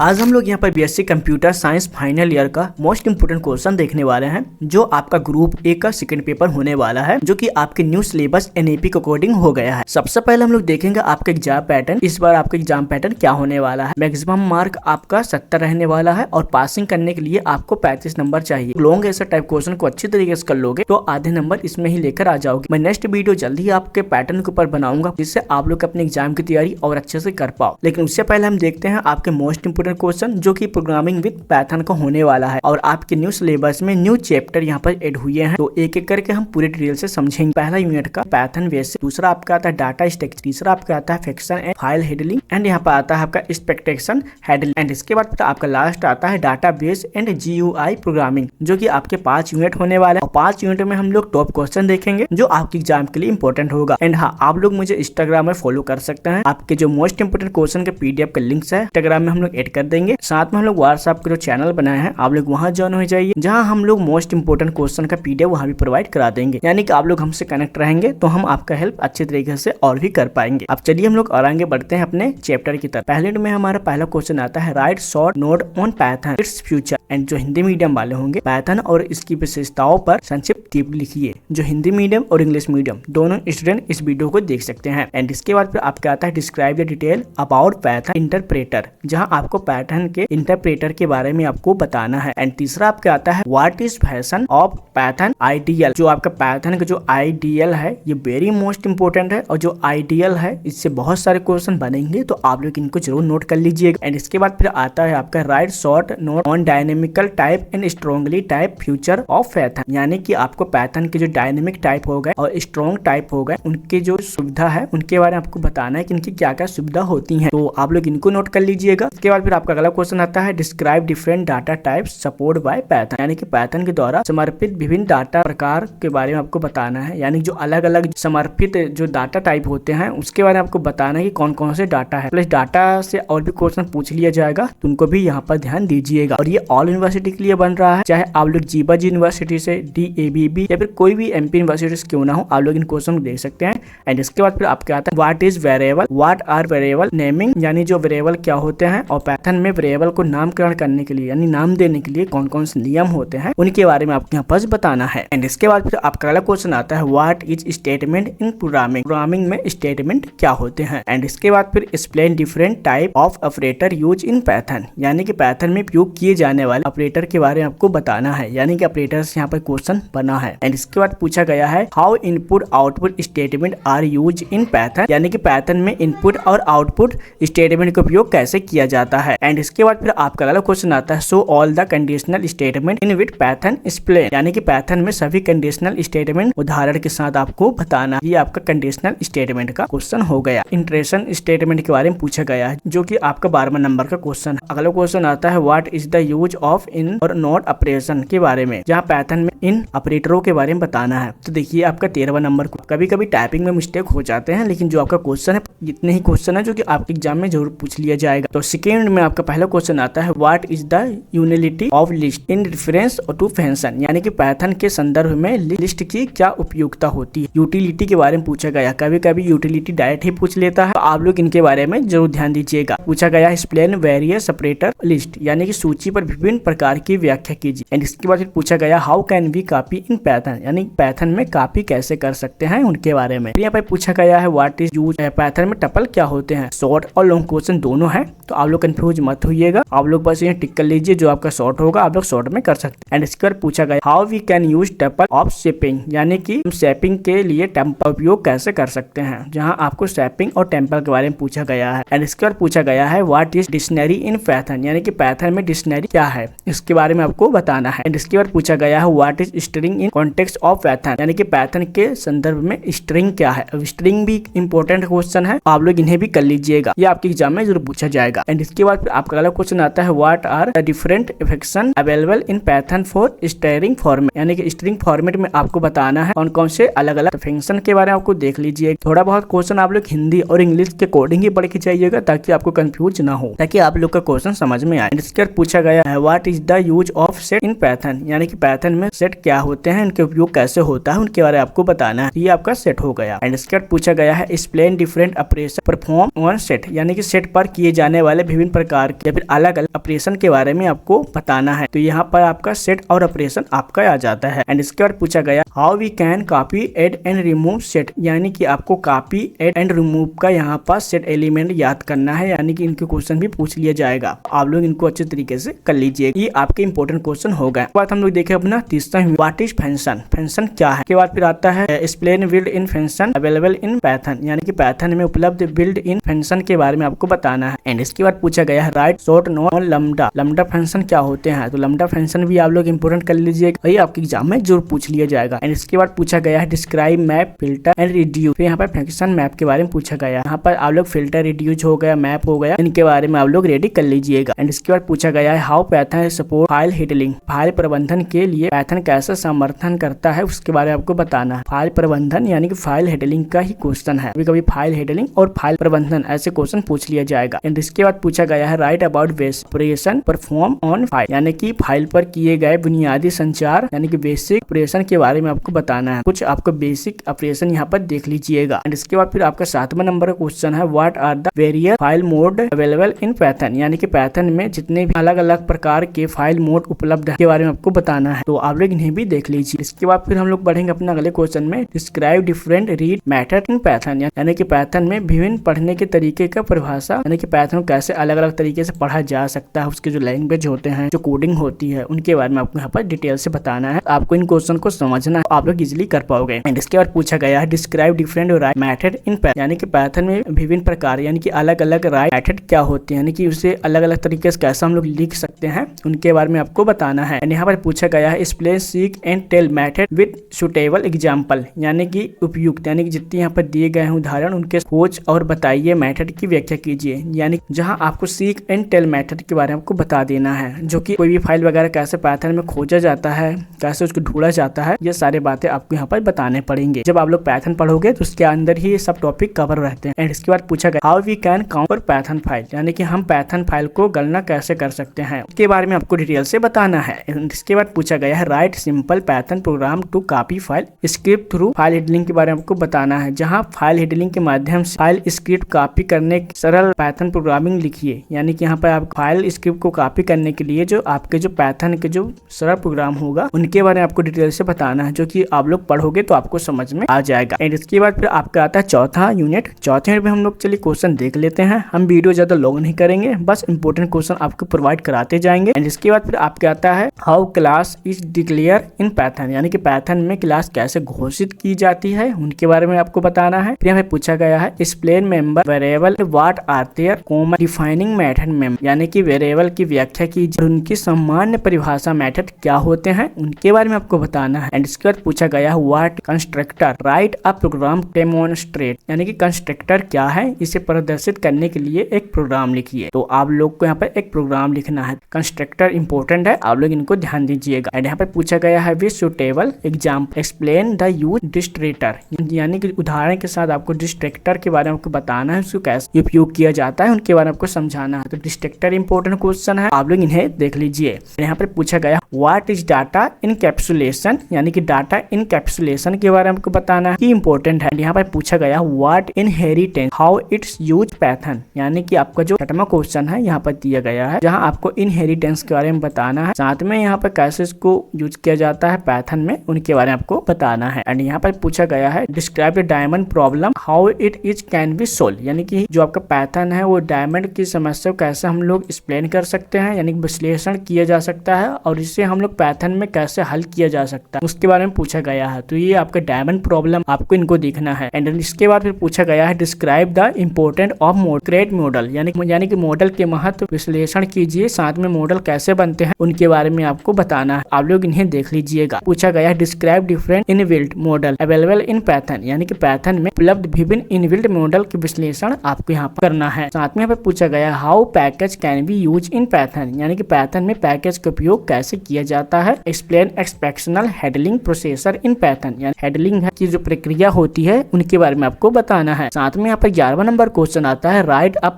आज हम लोग यहाँ पर BSc computer science final year का मोस्ट इंपोर्टेंट क्वेश्चन देखने वाले हैं, जो आपका ग्रुप ए का सेकंड पेपर होने वाला है, जो कि आपके न्यू सिलेबस एनईपी के अकॉर्डिंग हो गया है। सबसे पहले हम लोग देखेंगे आपका एग्जाम पैटर्न। इस बार आपका एग्जाम पैटर्न क्या होने वाला है। मैक्सिमम मार्क आपका 70 रहने वाला है और पासिंग करने के लिए आपको 35 नंबर चाहिए। लॉन्ग ऐसा टाइप क्वेश्चन को अच्छी तरीके से कर लोगे तो आधे नंबर इसमें ही लेकर आ जाओगे। मैं नेक्स्ट वीडियो जल्दी ही आपके पैटर्न के ऊपर बनाऊंगा, जिससे आप लोग अपने एग्जाम की तैयारी और अच्छे से कर पाओ। लेकिन उससे पहले हम देखते हैं आपके मोस्ट इंपोर्टेंट क्वेश्चन, जो कि प्रोग्रामिंग विद पाइथन का होने वाला है। और आपके न्यू सिलेबस में न्यू चैप्टर यहाँ पर ऐड हुए हैं, तो एक एक करके हम पूरे डिटेल से समझेंगे। पहला यूनिट का पाइथन बेसिक, दूसरा आपका आता है डाटा स्ट्रक्चर, तीसरा आपका आता है function and file handling, and यहाँ पर आता है आपका एक्सपेक्टेशन हैंडलिंग, एंड इसके बाद आपका लास्ट आता है डाटाबेस एंड जीयूआई प्रोग्रामिंग, जो कि आपके 5 यूनिट होने वाले हैं। और 5 यूनिट में हम लोग टॉप क्वेश्चन देखेंगे, जो आपके एग्जाम के लिए इंपॉर्टेंट होगा। एंड हाँ, आप लोग मुझे इंस्टाग्राम में फॉलो कर सकते हैं। आपके जो मोस्ट इंपोर्टेंट क्वेश्चन के पीडीएफ का लिंक्स है इंस्टाग्राम में हम लोग ऐड कर देंगे। साथ में हम लोग व्हाट्सएप के जो चैनल बनाए हैं, आप लोग वहां ज्वाइन हो जाइए, जहां हम लोग मोस्ट इंपोर्टेंट क्वेश्चन का पीडीएफ वहां भी प्रोवाइड करा देंगे। यानी कि आप लोग हमसे कनेक्ट रहेंगे तो हम आपका हेल्प अच्छे तरीके से और भी कर पाएंगे। अब चलिए हम लोग और आगे बढ़ते हैं अपने चैप्टर की तरफ। पहले में हमारा पहला क्वेश्चन आता है right short note on Python its future. And जो हिंदी मीडियम वाले होंगे, पाइथन और इसकी विशेषताओं पर संक्षिप्त टिप्पणी लिखिए। जो हिंदी मीडियम और इंग्लिश मीडियम दोनों स्टूडेंट इस वीडियो को देख सकते हैं। एंड इसके बाद फिर आपका आता है describe the detail about Python interpreter, जहां आपको पाइथन के इंटरप्रेटर के बारे में आपको बताना है। एंड तीसरा आपका आता है what is fashion of Python ideal. जो आपका पाइथन का जो आइडियल है, ये वेरी मोस्ट इंपोर्टेंट है, और जो आइडियल है इससे बहुत सारे क्वेश्चन बनेंगे, तो आप लोग इनको जरूर नोट कर लीजिएगा। एंड इसके बाद फिर आता है आपका right short note on dynamical type and strongly type future of Python, यानी कि आपको पाइथन के जो डायनेमिक टाइप हो गए और स्ट्रॉन्ग टाइप हो गए, उनके जो सुविधा है उनके बारे में आपको बताना है कि इनकी क्या क्या सुविधा होती है, तो आप लोग इनको नोट कर लीजिएगा। इसके बाद फिर आपका अगला क्वेश्चन आता है describe different data type support bye Python, यानी कि पाइथन के द्वारा समर्पित विभिन्न डाटा प्रकार के बारे में आपको बताना है। यानी जो अलग अलग समर्पित जो डाटा टाइप होते हैं उसके बारे में आपको बताना है कि कौन कौन से डाटा है। प्लस डाटा से और भी क्वेश्चन पूछ लिया जाएगा, तो उनको भी यहाँ पर ध्यान दीजिएगा। और ये ऑल यूनिवर्सिटी के लिए बन रहा है, चाहे आप लोग जीबाजी यूनिवर्सिटी से, DABB या फिर कोई भी MP यूनिवर्सिटी से क्यों ना हो, आप लोग इन क्वेश्चन देख सकते हैं। एंड इसके बाद फिर आपके आता है what is variable, what are variable naming, यानी जो वेरिएबल क्या होते हैं, और पाइथन में वेरिएबल को नामकरण करने के लिए यानी नाम देने के लिए कौन कौन से नियम होते हैं, उनके बारे में आपको यहाँ पर बताना है। एंड इसके बाद फिर आपका अगला क्वेश्चन आता है what is statement in programming, programming में स्टेटमेंट क्या होते हैं। एंड इसके बाद फिर explain different type of operator use in Python, यानी कि पाइथन में उपयोग किए जाने वाले ऑपरेटर के बारे में आपको बताना है, यानी कि ऑपरेटर से यहाँ पर क्वेश्चन बना है। एंड इसके बाद पूछा गया है how input output statement are use in Python, यानी कि पाइथन में इनपुट और आउटपुट स्टेटमेंट का उपयोग कैसे किया जाता है। एंड इसके बाद फिर आपका अगला क्वेश्चन आता है so all the conditional statement in with Python explain, यानी कि पाइथन में सभी कंडीशनल स्टेटमेंट उदाहरण के साथ आपको बताना। ये आपका कंडीशनल स्टेटमेंट का क्वेश्चन हो गया। इंटरेशन स्टेटमेंट के बारे में पूछा गया है, जो कि आपका 12वां नंबर का क्वेश्चन है। अगला क्वेश्चन आता है what is the use of in और नॉट ऑपरेशन के बारे में, जहाँ पाइथन में इन ऑपरेटरों के बारे में बताना है। तो देखिए आपका 13वां नंबर, कभी कभी टाइपिंग में मिस्टेक हो जाते हैं, लेकिन जो आपका क्वेश्चन है इतने ही क्वेश्चन है जो कि आपके एग्जाम में जरूर पूछ लिया जाएगा। तो सेकेंड में आपका पहला क्वेश्चन आता है what is the utility of list in reference to function, यानी कि पाइथन के संदर्भ में लिस्ट की क्या उपयोगिता होती है। यूटिलिटी के बारे में पूछा गया, कभी कभी यूटिलिटी डायरेक्ट ही पूछ लेता है, तो आप लोग इनके बारे में जरूर ध्यान दीजिएगा। पूछा गया एक्सप्लेन वेरियस ऑपरेटर लिस्ट, यानी कि सूची पर विभिन्न प्रकार की व्याख्या कीजिए। एंड इसके बाद फिर पूछा गया how can we copy in Python, यानी पाइथन में कॉपी कैसे कर सकते हैं उनके बारे में। यहाँ पर पूछा गया है व्हाट इज यूज, पाइथन में टपल क्या होते हैं। शॉर्ट और लॉन्ग क्वेश्चन दोनों है, तो आप लोग कंफ्यूज मत होइएगा, आप लोग बस ये टिक कर लीजिए, जो आपका शॉर्ट होगा आप लोग शॉर्ट में कर सकते हैं। एंड इसके बाद पूछा गया how we can use tuple of shaping, यानी कि हम शेपिंग के लिए टेम्पल का उपयोग कैसे कर सकते हैं, जहां आपको शेपिंग और टेम्पल के बारे में पूछा गया है। एंड इसके बाद पूछा गया है what is dictionary in Python, यानी कि पाइथन में डिक्शनरी क्या है, इसके बारे में आपको बताना है। एंड इसके बाद पूछा गया है what is string in context of Python, यानी कि पाइथन के संदर्भ में स्ट्रिंग क्या है। अब स्ट्रिंग भी इंपॉर्टेंट क्वेश्चन है, आप लोग इन्हें भी कर लीजिएगा, ये आपके एग्जाम में जरूर पूछा जाएगा। एंड इसके बाद आपका अगला क्वेश्चन आता है what are the different function available in Python for string format, यानी कि स्ट्रिंग फॉर्मेट में आपको बताना है कौन कौन से अलग अलग फंक्शन के बारे में आपको देख लीजिए। थोड़ा बहुत क्वेश्चन आप लोग हिंदी और इंग्लिश के अकॉर्डिंग ही पढ़ के जाइएगा, ताकि आपको कंफ्यूज ना हो, ताकि आप लोग का क्वेश्चन समझ में आए। इसके बाद पूछा गया है what is the use of set in Python, यानी कि पाइथन में सेट क्या होते हैं, उनके उपयोग कैसे होता है, उनके बारे में आपको बताना है। ये आपका सेट हो गया। एंड इसके बाद पूछा गया है explain different operation perform on set, यानी कि सेट पर किए जाने वाले विभिन्न प्रकार के या फिर अलग अलग ऑपरेशन के बारे में आपको बताना है। तो यहाँ पर आपका सेट और ऑपरेशन आपका आ जाता है। एंड इसके बाद पूछा गया how we can copy add and remove set, यानी कि आपको कॉपी एड एंड रिमूव का यहाँ पर सेट एलिमेंट याद करना है, यानी कि इनके क्वेश्चन भी पूछ लिया जाएगा। आप लोग इनको अच्छे तरीके से कर लीजिए, ये आपके इंपॉर्टेंट क्वेश्चन हो गए। बात हम लोग देखें अपना तीसरा व्हाट इज फंक्शन, फंक्शन क्या है। के बाद फिर आता है explain build in function available in Python, यानी कि पाइथन में उपलब्ध बिल्ड इन फंक्शन के बारे में आपको बताना है। एंड इसके बाद पूछा गया है right short note on lambda, lambda function क्या होते हैं। तो लैम्डा फंक्शन भी आप लोग इंपोर्टेंट कर लीजिएगा, ये आपके एग्जाम में जरूर पूछ लिया जाएगा। एंड इसके बाद पूछा गया है describe map filter and reduce, फिर यहाँ पर फंक्शन मैप के बारे में पूछा गया। यहाँ पर आप लोग फिल्टर रिड्यूस हो गया, मैप हो गया, इनके बारे में आप लोग रेडी कर लीजिएगा। एंड इसके बाद पूछा गया है how Python support file handling, file प्रबंधन के लिए पाइथन कैसे समर्थन करता है उसके बारे में आपको बताना है। फाइल प्रबंधन यानी कि फाइल हैंडलिंग का ही क्वेश्चन है, कभी कभी फाइल हैंडलिंग और फाइल प्रबंधन ऐसे क्वेश्चन पूछ लिया जाएगा। एंड इसके बाद पूछा गया है right about basic operation perform on file, यानी कि फाइल पर किए गए बुनियादी संचार यानी कि बेसिक ऑपरेशन के बारे में आपको बताना है। कुछ आपको बेसिक ऑपरेशन यहाँ पर देख लीजिएगा। एंड इसके बाद फिर आपका 7वां नंबर का क्वेश्चन है what are the various file mode available in Python, यानी कि पाइथन में जितने भी अलग अलग प्रकार के फाइल मोड उपलब्ध है के बारे में आपको बताना है। तो आप लोग इन्हें भी देख लीजिए। इसके बाद फिर हम लोग बढ़ेंगे अपना अगले क्वेश्चन में describe different read method in Python, यानी कि पाइथन में विभिन्न पढ़ने के तरीके का परिभाषा, यानी कि पाइथन कैसे अलग अलग तरीके से पढ़ा जा सकता है, उसके जो लैंग्वेज होते हैं, जो कोडिंग होती है, उनके बारे में आपको यहाँ पर डिटेल से बताना है। आपको इन क्वेश्चन को समझना है, आप लोग इजिली कर पाओगे। एंड इसके बाद पूछा गया है describe different right method in Python, यानी कि पाइथन में विभिन्न प्रकार यानी कि अलग अलग राइट मेथड क्या होते हैं, यानी कि उसे अलग अलग तरीके से कैसे हम लोग लिख सकते हैं, उनके बारे में आपको बताना है। यहाँ पर पूछा गया है explain seek and tell method with suitable example, यानी कि उपयुक्त, यानी कि जितने यहाँ पर दिए गए हैं उदाहरण उनके खोज और बताइए मेथड की व्याख्या कीजिए, यानी जहां आपको सीक एंड टेल मेथड के बारे में आपको बता देना है, जो कि कोई भी फाइल वगैरह कैसे पाइथन में खोजा जाता है, कैसे उसको ढूंढा जाता है, ये सारी बातें आपको यहाँ पर बताने पड़ेंगे। जब आप लोग पाइथन पढ़ोगे तो उसके अंदर ही ये सब टॉपिक कवर रहते हैं। एंड इसके बाद पूछा गया how we can count Python file, यानी कि हम पाइथन फाइल को गणना कैसे कर सकते हैं, उसके बारे में आपको डिटेल से बताना है। इसके बाद पूछा गया है write simple Python program to copy file script through file handling के बारे में आपको बताना है, जहां फाइल हैंडलिंग के माध्यम से फाइल स्क्रिप्ट कॉपी करने की सरल पाइथन प्रोग्रामिंग लिखिए, यानी कि यहाँ पर आप फाइल स्क्रिप्ट को कॉपी करने के लिए जो आपके जो पाइथन के जो सरल प्रोग्राम होगा उनके बारे में आपको डिटेल से बताना है, जो कि आप लोग पढ़ोगे तो आपको समझ में आ जाएगा। एंड इसके बाद फिर आपका आता है चौथा यूनिट। चौथे यूनिट में हम लोग चलिए क्वेश्चन देख लेते हैं। हम वीडियो ज्यादा लॉन्ग नहीं करेंगे, बस इंपोर्टेंट क्वेश्चन आपको प्रोवाइड कराते जाएंगे। एंड इसके बाद फिर आपके आता है how class is declare in Python, यानी कि पाइथन में क्लास कैसे घोषित की जाती है उनके बारे में आपको बताना है। फिर हमें पूछा गया है explain member variable what are their common defining method member, यानी कि वेरिएबल की व्याख्या कीजिए, उनकी सामान्य परिभाषा मेथड क्या होते हैं उनके बारे में आपको बताना है। एंड इसके बाद पूछा गया है what constructor write a program demonstrate, यानी कि कंस्ट्रक्टर क्या है, इसे प्रदर्शित करने के लिए एक प्रोग्राम लिखिए। तो आप लोग को यहाँ पर एक प्रोग्राम लिखना है। कंस्ट्रक्टर इंपॉर्टेंट है, आप लोग इनको ध्यान दीजिएगा। एंड यहाँ पर पूछा गया है with suitable example explain the use destructor, यानी कि उदाहरण के साथ आपको डिस्ट्रेक्टर के बारे में आपको बताना है, उसको कैसे उपयोग किया जाता है उनके बारे में आपको समझाना है। तो डिस्ट्रेक्टर इंपॉर्टेंट क्वेश्चन है, आप लोग इन्हें देख लीजिए। यहाँ पर पूछा गया व्हाट इज डाटा इनकैप्सुलेशन, यानी कि डाटा इनकैप्सुलेशन के बारे में आपको बताना है कि इंपॉर्टेंट है। यहाँ पर पूछा गया what inheritance how it's use Python, यानी कि आपका जो 6वां क्वेश्चन है यहाँ पर दिया गया है, जहाँ आपको इनहेरिटेंस के बारे में बताना है, साथ में यहाँ पर कैसे इसको यूज किया जाता है पाइथन में उनके बारे में आपको बताना है। एंड यहाँ पर पूछा गया है describe the diamond problem how it is can be solve, यानी कि जो आपका पाइथन है वो डायमंड की समस्या को कैसे हम लोग एक्सप्लेन कर सकते हैं, यानी कि विश्लेषण किया जा सकता है और इसे हम लोग पाइथन में कैसे हल किया जा सकता है उसके बारे में पूछा गया है। तो ये आपका डायमंड प्रॉब्लम आपको इनको देखना है। एंड इसके बाद फिर पूछा गया है describe the important of create model, यानी कि मॉडल के महत्व विश्लेषण कीजिए, साथ में मॉडल कैसे बनते हैं उनके बारे में आपको बताना है। आप लोग इन्हें देख लीजिएगा। पूछा गया है describe different inbuilt model available in Python, यानी कि पाइथन में उपलब्ध विभिन्न इनबिल्ट मॉडल के विश्लेषण आपको यहाँ पर करना है। साथ में यहाँ पे पूछा गया है how package can be use in Python, यानी कि पाइथन में पैकेज का उपयोग कैसे किया जाता है। एक्सप्लेन एक्सपेक्शनल हैंडलिंग प्रोसेसर इन पाइथन, यानी हैंडलिंग की जो प्रक्रिया होती है उनके बारे में आपको बताना है। साथ में यहाँ पर 11वां नंबर क्वेश्चन आता है write a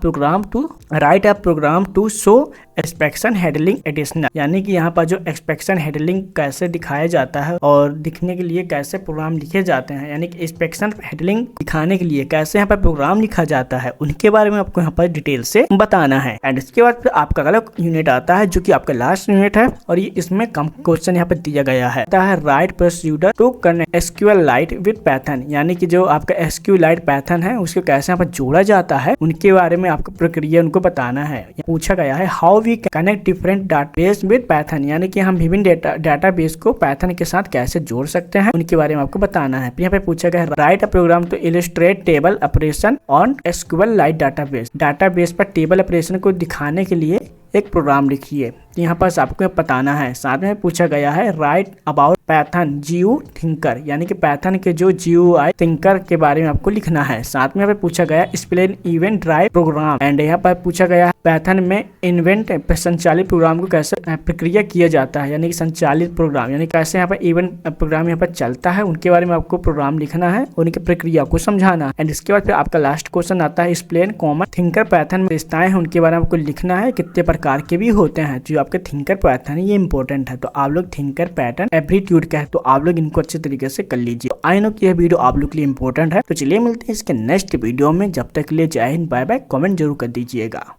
program to show exception handling additional, यानी कि यहाँ पर जो एक्सपेक्शन हैंडलिंग कैसे दिखाया जाता है और दिखने के लिए कैसे प्रोग्राम लिखे जाते हैं, यानी कि एक्सपेक्शन हैंडलिंग दिखाने के लिए कैसे यहाँ पर प्रोग्राम लिखा जाता है उनके बारे में आपको यहाँ पर डिटेल से बताना बताना है। एंड इसके बाद फिर आपका अगला यूनिट आता है जो कि आपका लास्ट यूनिट है और ये इसमें कम क्वेश्चन यहाँ पे दिया गया है। Write procedure to connect SQLite with Python, यानी कि जो आपका एसक्यूएलाइट पाइथन है उसको कैसे यहाँ पर जोड़ा जाता है उनके बारे में आपको प्रक्रिया उनको बताना है। पूछा गया है how we connect different database with Python, यानी कि हम विभिन्न डाटाबेस को पाइथन के साथ कैसे जोड़ सकते हैं उनके बारे में आपको बताना है। यहाँ पे पूछा गया है write a program to illustrate table operation on SQLite database, database पर टेबल ऑपरेशन को दिखाने के लिए एक प्रोग्राम लिखिए। यहाँ पर आपको बताना है। साथ में पूछा गया है राइट अबाउट पाइथन जीयू थिंकर, यानी कि पाइथन के जो जीयूआई थिंकर के बारे में आपको लिखना है। साथ में यहाँ पे पूछा गया explain event drive program, and यहाँ पर पूछा गया पाइथन में इवेंट संचालित प्रोग्राम को कैसे प्रक्रिया किया जाता है, यानी कि संचालित प्रोग्राम, यानी कैसे यहाँ पर इवेंट प्रोग्राम यहाँ पर चलता है उनके बारे में आपको प्रोग्राम लिखना है, उनकी प्रक्रिया को समझाना। एंड इसके बाद फिर आपका लास्ट क्वेश्चन आता है एक्सप्लेन कॉमन थिंकर पाइथन में विशेषताएं हैं उनके बारे में आपको लिखना है, कितने प्रकार के भी होते हैं। जो आपके थिंकर पाइथन है ये इंपॉर्टेंट है, तो आप लोग थिंकर पैटर्न एप्टीट्यूड का है तो आप लोग इनको अच्छे तरीके से कर लीजिए। तो आई नो कि यह वीडियो आप लोग के लिए इंपॉर्टेंट है। तो चलिए मिलते हैं इसके नेक्स्ट वीडियो में, जब तक के लिए जय हिंद, बाय बाय। कमेंट जरूर कर दीजिएगा।